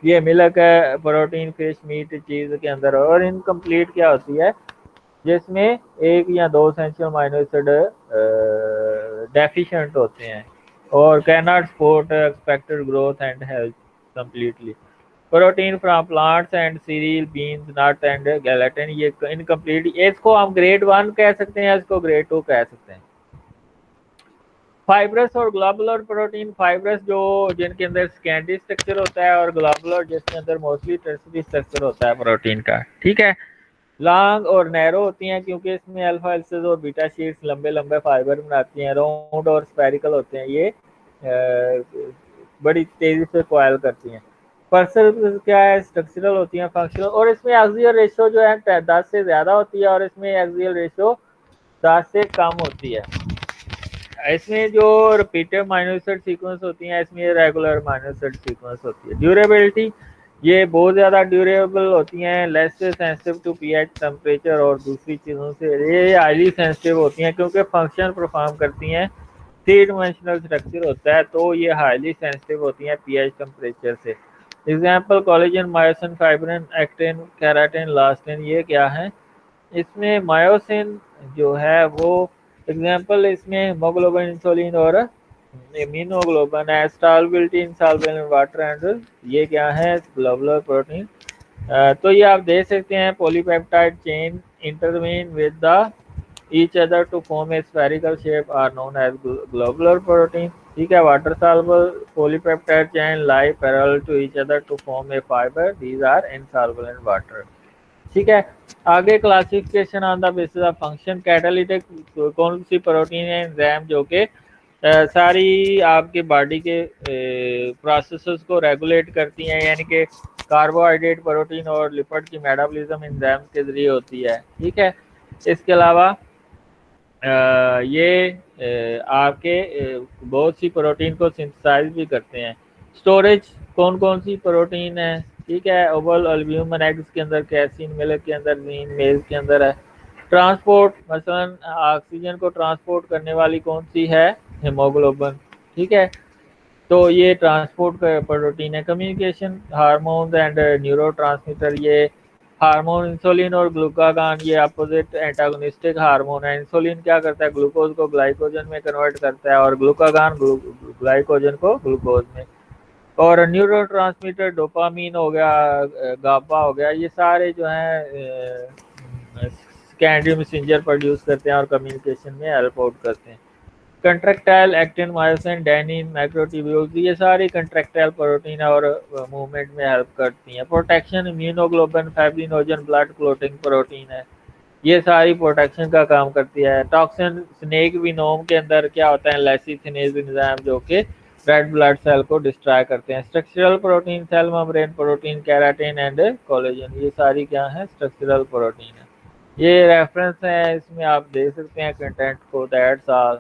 ये मिल्क है, प्रोटीन, फिश, मीट, चीज़ के अंदर। और इनकम्प्लीट क्या होती है, जिसमें एक या दो एसेंशियल अमीनो एसिड डेफिशिएंट होते हैं और can not support expected growth and health completely. Protein from plants and cereal, beans, nut and gelatin, ये इनकम्प्लीट। इसको हम ग्रेड 1 कह सकते हैं, इसको ग्रेड 2 कह सकते हैं। फाइब्रस और ग्लोबुलर प्रोटीन, फाइब्रस जो जिनके अंदर सेकेंडरी स्ट्रक्चर होता है और ग्लोबुलर जिसके अंदर मोस्टली टर्सरी स्ट्रक्चर होता है प्रोटीन का, ठीक है। लॉन्ग और नैरो होती हैं क्योंकि इसमें अल्फा हेलिसेस और बीटा शीट्स लंबे लंबे फाइबर बनाती हैं। राउंड और स्फेरिकल होते हैं, ये बड़ी तेजी से कॉयल करती हैं। पर्सल क्या है, स्ट्रक्चरल होती हैं, फंक्शनल। और इसमें एक्सियल रेशियो जो है 10 से ज़्यादा होती है और इसमें एक्सियल रेशियो 10 से कम होती है। इसमें जो रिपीटेड माइनर एसिड सीक्वेंस होती हैं, इसमें रेगुलर माइनर एसिड सीक्वेंस होती है। ड्यूरेबिलिटी, ये बहुत ज़्यादा ड्यूरेबल होती हैं, less sensitive to pH, temperature और दूसरी चीज़ों से। ये हाईली सेंसिटिव होती हैं क्योंकि फंक्शन परफॉर्म करती हैं, थ्री डायमेंशनल स्ट्रक्चर होता है, तो ये हाईली सेंसिटिव होती हैं पीएच टेम्परेचर से। Example collagen, myosin, fibrin, actin, keratin, elastin, ये क्या है। इसमें मायोसिन जो है वो एग्जाम्पल, इसमें हीमोग्लोबिन, इंसुलिन और इम्यूनोग्लोबिन है। Solubility in solvent water and ये क्या है, ग्लोबुलर प्रोटीन। तो ये आप देख सकते हैं polypeptide chain intervene with the each other to form a spherical shape are known as globular protein, ठीक है। water soluble polypeptide chain lie parallel to each other to form a fiber, these are insoluble in water, ठीक है। आगे classification on the basis of function, catalytic कौन सी protein है, enzyme जो कि सारी आपके बॉडी के प्रोसेसेस को रेगुलेट करती हैं, यानी कि कार्बोहाइड्रेट, प्रोटीन और लिपिड की मेटाबॉलिज्म एंजाइम के जरिए होती है, ठीक है। इसके अलावा ये आपके बहुत सी प्रोटीन को सिंथेसाइज भी करते हैं। स्टोरेज कौन कौन सी प्रोटीन है, ठीक है। ओवल अल्ब्यूमिन एग्स के अंदर, कैसीन मिल्क के अंदर, लीन मेज के अंदर है। ट्रांसपोर्ट, मसलन ऑक्सीजन को ट्रांसपोर्ट करने वाली कौन सी है, हीमोग्लोबिन, ठीक है। तो ये ट्रांसपोर्ट का प्रोटीन है। कम्युनिकेशन, हार्मोन्स एंड न्यूरोट्रांसमीटर, ये हार्मोन इंसुलिन और ग्लूकागान, ये अपोजिट एंटागोनिस्टिक हार्मोन है। इंसुलिन क्या करता है, ग्लूकोज को ग्लाइकोजन में कन्वर्ट करता है और ग्लूकागान ग्लाइकोजन को ग्लूकोज में। और न्यूरोट्रांसमीटर डोपामीन हो गया, गाबा हो गया, ये सारे जो हैं सेकेंडरी मैसेंजर प्रोड्यूस करते हैं और कम्युनिकेशन में हेल्प आउट करते हैं। कंट्रैक्टाइल, एक्टिन, मायोसिन, डेनिन, माइक्रोट्यूब्यूल्स, ये सारी कंट्रैक्टाइल प्रोटीन और मूवमेंट में हेल्प करती हैं। Protection, immunoglobulin, fibrinogen, blood clotting protein है, ये सारी प्रोटेक्शन का काम करती है। टॉक्सिन, स्नेक विनोम के अंदर क्या होता है, लैसिथिनेज एंजाइम जो कि रेड ब्लड सेल को डिस्ट्रॉय करते हैं। Structural protein, cell membrane protein, keratin and collagen, ये सारी क्या है, स्ट्रक्चरल प्रोटीन है। ये रेफरेंस है, इसमें आप देख सकते हैं कंटेंट को। That's all.